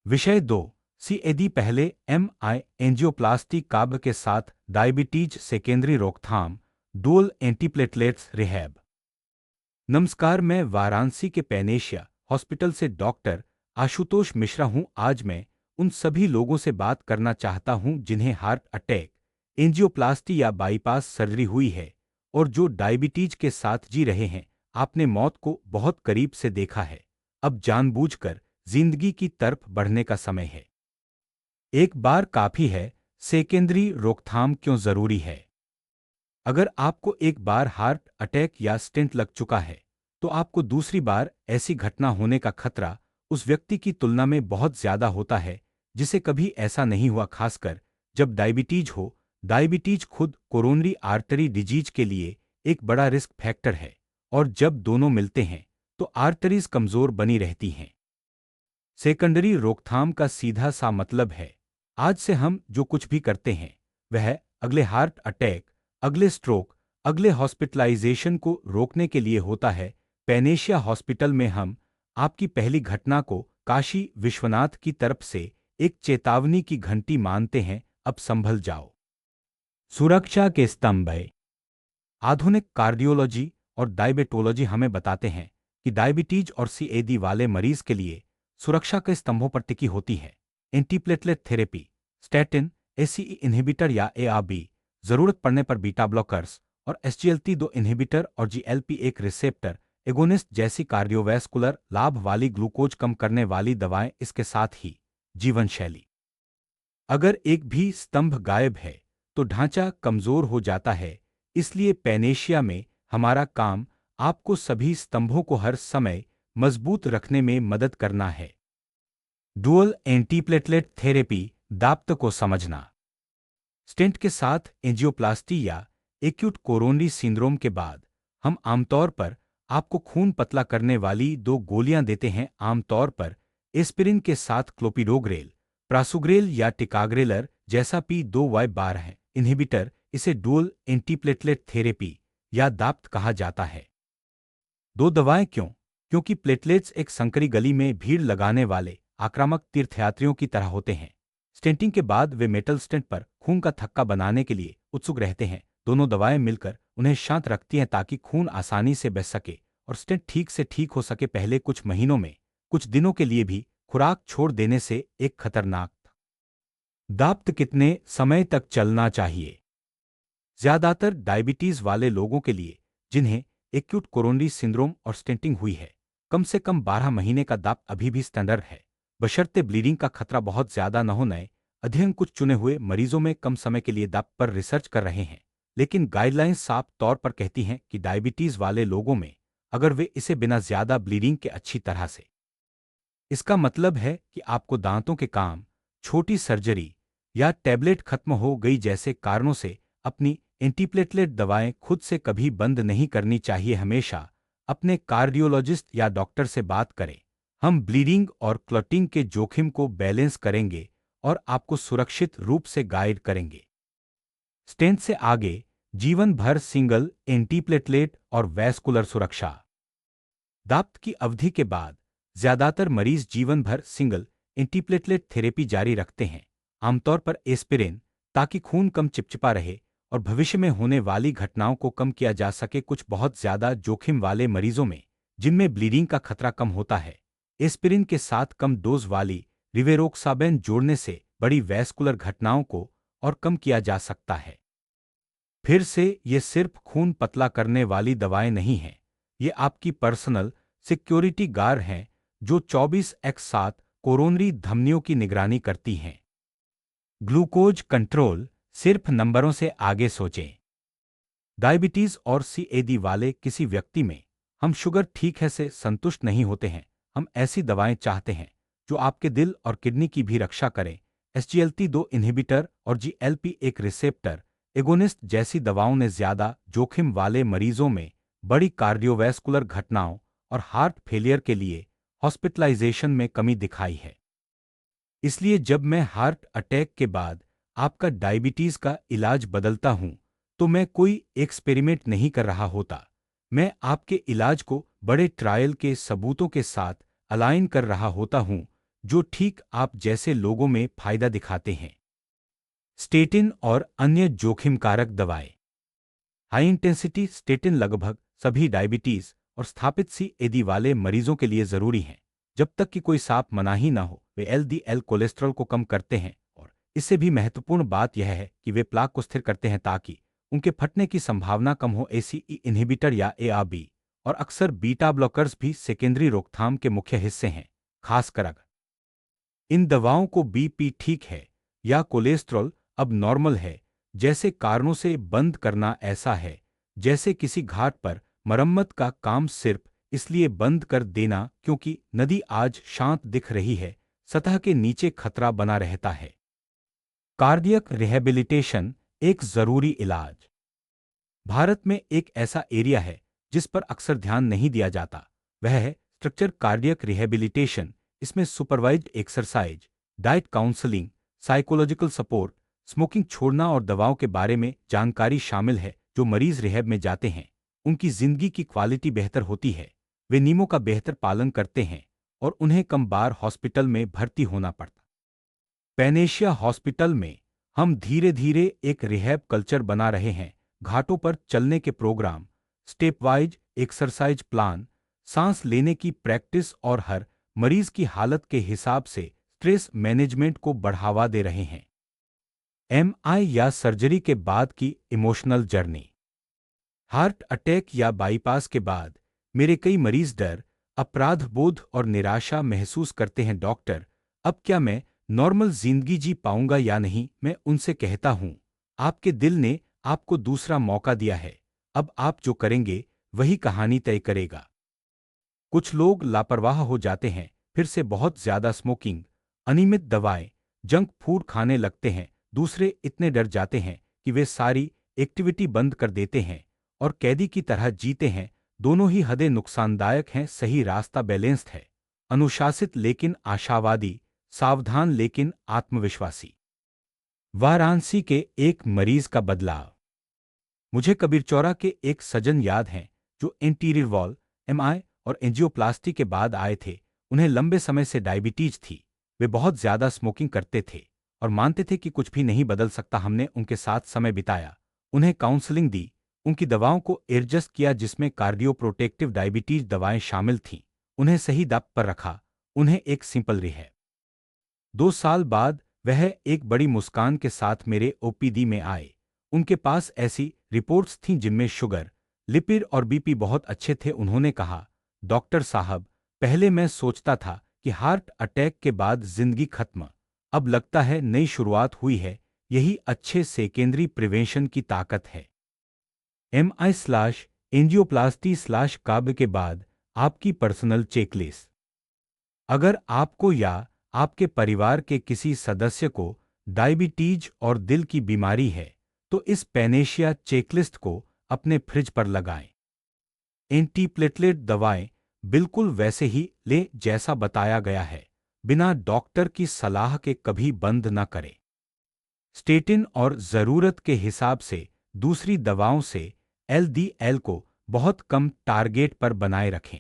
विषय 2। सीएडी पहले MI angioplasty काब के साथ डायबिटीज सेकेंडरी रोकथाम डुअल एंटीप्लेटलेट्स रिहैब। नमस्कार, मैं वाराणसी के पैनेशिया हॉस्पिटल से डॉक्टर आशुतोष मिश्रा हूं। आज मैं उन सभी लोगों से बात करना चाहता हूं जिन्हें हार्ट अटैक, एंजियोप्लास्टी या बाईपास सर्जरी हुई है और जो डायबिटीज के साथ जी रहे हैं। आपने मौत को बहुत करीब से देखा है। अब जानबूझकर जिंदगी की तरफ बढ़ने का समय है। एक बार काफी है। सेकेंडरी रोकथाम क्यों जरूरी है? अगर आपको एक बार हार्ट अटैक या स्टेंट लग चुका है, तो आपको दूसरी बार ऐसी घटना होने का खतरा उस व्यक्ति की तुलना में बहुत ज्यादा होता है जिसे कभी ऐसा नहीं हुआ, खासकर जब डायबिटीज हो। डायबिटीज खुद कोरोनरी आर्टरी डिजीज के लिए एक बड़ा रिस्क फैक्टर है, और जब दोनों मिलते हैं तो आर्टरीज कमजोर बनी रहती हैं। सेकेंडरी रोकथाम का सीधा सा मतलब है, आज से हम जो कुछ भी करते हैं वह अगले हार्ट अटैक, अगले स्ट्रोक, अगले हॉस्पिटलाइजेशन को रोकने के लिए होता है। पैनेशिया हॉस्पिटल में हम आपकी पहली घटना को काशी विश्वनाथ की तरफ से एक चेतावनी की घंटी मानते हैं। अब संभल जाओ। सुरक्षा के स्तंभ है। आधुनिक कार्डियोलॉजी और डायबिटोलॉजी हमें बताते हैं कि डायबिटीज और सीएडी वाले मरीज के लिए सुरक्षा के स्तंभों पर टिकी होती है antiplatelet therapy, statin, ACE inhibitor या एआरबी, जरूरत पड़ने पर बीटा ब्लॉकर्स और एसजीएलटी2 इन्हिबिटर और जीएलपी1 रिसेप्टर एगोनिस्ट जैसी कार्डियोवैस्कुलर लाभ वाली ग्लूकोज कम करने वाली दवाएं। इसके साथ ही जीवन शैली। अगर एक भी स्तंभ गायब है तो ढांचा कमजोर हो जाता है। इसलिए पैनेशिया में हमारा काम आपको सभी स्तंभों को हर समय मजबूत रखने में मदद करना है। डुअल एंटीप्लेटलेट थेरेपी दाप्त को समझना। स्टेंट के साथ एंजियोप्लास्टी या एक्यूट कोरोनरी सिंड्रोम के बाद हम आमतौर पर आपको खून पतला करने वाली 2 गोलियां देते हैं, आमतौर पर एस्पिरिन के साथ क्लोपिडोग्रेल, प्रासुग्रेल या टिकाग्रेलर जैसा P2Y12 है इन्हिबिटर। इसे डुअल एंटीप्लेटलेट थेरेपी या दाप्त कहा जाता है। 2 दवाएं क्यों? क्योंकि प्लेटलेट्स एक संकरी गली में भीड़ लगाने वाले आक्रामक तीर्थयात्रियों की तरह होते हैं। स्टेंटिंग के बाद वे मेटल स्टेंट पर खून का थक्का बनाने के लिए उत्सुक रहते हैं। दोनों दवाएं मिलकर उन्हें शांत रखती हैं ताकि खून आसानी से बह सके और स्टेंट ठीक से ठीक हो सके। पहले कुछ महीनों में, कुछ दिनों के लिए भी खुराक छोड़ देने से एक खतरनाक। दाप्त कितने समय तक चलना चाहिए? ज्यादातर डायबिटीज वाले लोगों के लिए जिन्हें एक्यूट कोरोनरी सिंड्रोम और स्टेंटिंग हुई है, कम से कम 12 महीने का दाप अभी भी स्टैंडर्ड है, बशर्ते ब्लीडिंग का खतरा बहुत ज्यादा न हो। नए अध्ययन कुछ चुने हुए मरीजों में कम समय के लिए दाप पर रिसर्च कर रहे हैं, लेकिन गाइडलाइंस साफ तौर पर कहती हैं कि डायबिटीज वाले लोगों में अगर वे इसे बिना ज्यादा ब्लीडिंग के अच्छी तरह से, इसका मतलब है कि आपको दांतों के काम, छोटी सर्जरी या टैबलेट खत्म हो गई जैसे कारणों से अपनी एंटीप्लेटलेट दवाएं खुद से कभी बंद नहीं करनी चाहिए। हमेशा अपने कार्डियोलॉजिस्ट या डॉक्टर से बात करें। हम ब्लीडिंग और क्लॉटिंग के जोखिम को बैलेंस करेंगे और आपको सुरक्षित रूप से गाइड करेंगे। स्टेंट से आगे जीवन भर सिंगल एंटीप्लेटलेट और वैस्कुलर सुरक्षा। दाप्त की अवधि के बाद ज्यादातर मरीज जीवन भर सिंगल एंटीप्लेटलेट थेरेपी जारी रखते हैं, आमतौर पर एस्पिरिन, ताकि खून कम चिपचिपा रहे और भविष्य में होने वाली घटनाओं को कम किया जा सके। कुछ बहुत ज्यादा जोखिम वाले मरीजों में, जिनमें ब्लीडिंग का खतरा कम होता है, एस्पिरिन के साथ कम डोज वाली रिवेरोक्साबेन जोड़ने से बड़ी वैस्कुलर घटनाओं को और कम किया जा सकता है। फिर से, ये सिर्फ खून पतला करने वाली दवाएं नहीं हैं, ये आपकी पर्सनल सिक्योरिटी गार्ड हैं जो 24x7 कोरोनरी धमनियों की निगरानी करती हैं। ग्लूकोज कंट्रोल, सिर्फ नंबरों से आगे सोचें। डायबिटीज और सीएडी वाले किसी व्यक्ति में हम शुगर ठीक है से संतुष्ट नहीं होते हैं। हम ऐसी दवाएं चाहते हैं जो आपके दिल और किडनी की भी रक्षा करें। एसजीएलटी2 इन्हिबिटर और जीएलपी1 रिसेप्टर एगोनिस्ट जैसी दवाओं ने ज्यादा जोखिम वाले मरीजों में बड़ी कार्डियोवैस्कुलर घटनाओं और हार्ट फेलियर के लिए हॉस्पिटलाइजेशन में कमी दिखाई है। इसलिए जब मैं हार्ट अटैक के बाद आपका डायबिटीज का इलाज बदलता हूं, तो मैं कोई एक्सपेरिमेंट नहीं कर रहा होता। मैं आपके इलाज को बड़े ट्रायल के सबूतों के साथ अलाइन कर रहा होता हूं, जो ठीक आप जैसे लोगों में फायदा दिखाते हैं। स्टेटिन और अन्य जोखिम कारक दवाएं। हाई इंटेंसिटी स्टेटिन लगभग सभी डायबिटीज और स्थापित सीएडी वाले मरीजों के लिए जरूरी हैं। जब तक कि कोई साफ मनाही ना हो, वे एलडीएल कोलेस्ट्रॉल को कम करते हैं और इससे भी महत्वपूर्ण बात यह है कि वे प्लाक को स्थिर करते हैं ताकि उनके फटने की संभावना कम हो। एसीई इन्हिबिटर या एआरबी और अक्सर बीटा ब्लॉकर्स भी सेकेंडरी रोकथाम के मुख्य हिस्से हैं, खासकर अगर इन दवाओं को बीपी ठीक है या कोलेस्ट्रॉल अब नॉर्मल है जैसे कारणों से बंद करना ऐसा है जैसे किसी घाट पर मरम्मत का काम सिर्फ इसलिए बंद कर देना क्योंकि नदी आज शांत दिख रही है, सतह के नीचे खतरा बना रहता है। कार्डियक रिहैबिलिटेशन एक जरूरी इलाज। भारत में एक ऐसा एरिया है जिस पर अक्सर ध्यान नहीं दिया जाता, वह है स्ट्रक्चर कार्डियक रिहैबिलिटेशन। इसमें supervised exercise, diet counselling, psychological support, smoking छोड़ना और दवाओं के बारे में जानकारी शामिल है। जो मरीज रिहैब में जाते हैं उनकी जिंदगी की क्वालिटी बेहतर होती है, वे नियमों का बेहतर पालन करते हैं और उन्हें कम बार हॉस्पिटल में भर्ती होना पड़ता। पैनेशिया हॉस्पिटल में हम धीरे धीरे एक रिहैब कल्चर बना रहे हैं। घाटों पर चलने के program, stepwise exercise plan, सांस लेने की प्रैक्टिस और हर मरीज की हालत के हिसाब से स्ट्रेस मैनेजमेंट को बढ़ावा दे रहे हैं। एमआई या सर्जरी के बाद की इमोशनल जर्नी। हार्ट अटैक या बाईपास के बाद मेरे कई मरीज डर, अपराध बोध और निराशा महसूस करते हैं। डॉक्टर, अब क्या मैं नॉर्मल जिंदगी जी पाऊंगा या नहीं? मैं उनसे कहता हूं, आपके दिल ने आपको दूसरा मौका दिया है, अब आप जो करेंगे वही कहानी तय करेगा। कुछ लोग लापरवाह हो जाते हैं, फिर से बहुत ज्यादा स्मोकिंग, अनियमित दवाएं, जंक फूड खाने लगते हैं। दूसरे इतने डर जाते हैं कि वे सारी एक्टिविटी बंद कर देते हैं और कैदी की तरह जीते हैं। दोनों ही हदें नुकसानदायक हैं। सही रास्ता बैलेंस्ड है, अनुशासित लेकिन आशावादी, सावधान लेकिन आत्मविश्वासी। वाराणसी के एक मरीज का बदलाव। मुझे कबीरचौरा के एक सज्जन याद हैं जो एंटीरियर वॉल एमआई और एंजियोप्लास्टी के बाद आए थे। उन्हें लंबे समय से डायबिटीज थी, वे बहुत ज्यादा स्मोकिंग करते थे और मानते थे कि कुछ भी नहीं बदल सकता। हमने उनके साथ समय बिताया, उन्हें काउंसलिंग दी, उनकी दवाओं को एडजस्ट किया जिसमें कार्डियो प्रोटेक्टिव डायबिटीज दवाएं शामिल थीं, उन्हें सही दाब पर रखा, उन्हें एक सिंपल रिहैब। 2 साल बाद वह एक बड़ी मुस्कान के साथ मेरे ओपीडी में आए। उनके पास ऐसी रिपोर्ट्स थीं जिनमें शुगर, लिपिड और बीपी बहुत अच्छे थे। उन्होंने कहा, डॉक्टर साहब, पहले मैं सोचता था कि हार्ट अटैक के बाद जिंदगी खत्म, अब लगता है नई शुरुआत हुई है। यही अच्छे सेकेंडरी प्रिवेंशन की ताकत है। एमआई/एंजियोप्लास्टी/काब के बाद आपकी पर्सनल चेकलिस्ट। अगर आपको या आपके परिवार के किसी सदस्य को डायबिटीज और दिल की बीमारी है तो इस पैनेशिया चेकलिस्ट को अपने फ्रिज पर लगाएं। एंटीप्लेटलेट दवाएं बिल्कुल वैसे ही लें जैसा बताया गया है, बिना डॉक्टर की सलाह के कभी बंद न करें। स्टेटिन और जरूरत के हिसाब से दूसरी दवाओं से एलडीएल को बहुत कम टारगेट पर बनाए रखें।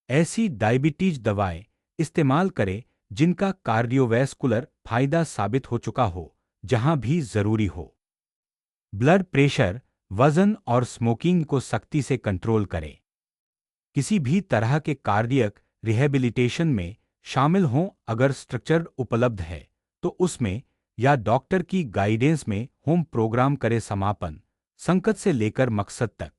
ऐसी डायबिटीज दवाएं इस्तेमाल करें जिनका कार्डियोवैस्कुलर फायदा साबित हो चुका हो, जहां भी जरूरी हो। ब्लड प्रेशर, वजन और स्मोकिंग को सख्ती से कंट्रोल करें। किसी भी तरह के कार्डियक रिहैबिलिटेशन में शामिल हों अगर स्ट्रक्चर उपलब्ध है तो उसमें या डॉक्टर की गाइडेंस में होम प्रोग्राम करें। समापन, संकट से लेकर मकसद तक।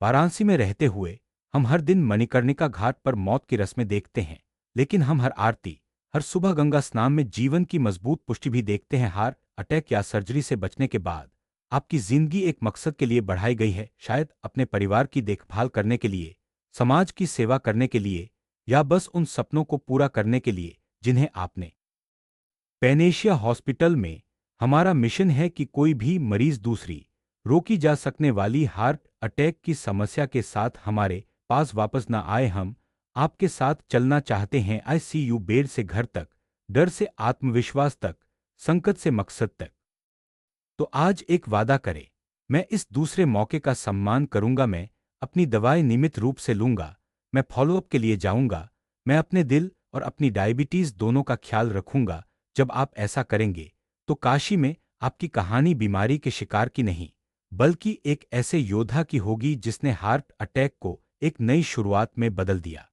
वाराणसी में रहते हुए हम हर दिन मणिकर्णिका घाट पर मौत की रस्में देखते हैं, लेकिन हम हर आरती, हर सुबह गंगा स्नान में जीवन की मजबूत पुष्टि भी देखते हैं। हार्ट अटैक या सर्जरी से बचने के बाद आपकी जिंदगी एक मकसद के लिए बढ़ाई गई है, शायद अपने परिवार की देखभाल करने के लिए, समाज की सेवा करने के लिए या बस उन सपनों को पूरा करने के लिए जिन्हें आपने। पैनेशिया हॉस्पिटल में हमारा मिशन है कि कोई भी मरीज दूसरी रोकी जा सकने वाली हार्ट अटैक की समस्या के साथ हमारे पास वापस न आए। हम आपके साथ चलना चाहते हैं, आईसीयू बेड से घर तक, डर से आत्मविश्वास तक, संकट से मकसद तक। तो आज एक वादा करें, मैं इस दूसरे मौके का सम्मान करूंगा, मैं अपनी दवाएं नियमित रूप से लूंगा, मैं फॉलोअप के लिए जाऊंगा, मैं अपने दिल और अपनी डायबिटीज दोनों का ख्याल रखूंगा। जब आप ऐसा करेंगे तो काशी में आपकी कहानी बीमारी के शिकार की नहीं, बल्कि एक ऐसे योद्धा की होगी जिसने हार्ट अटैक को एक नई शुरुआत में बदल दिया।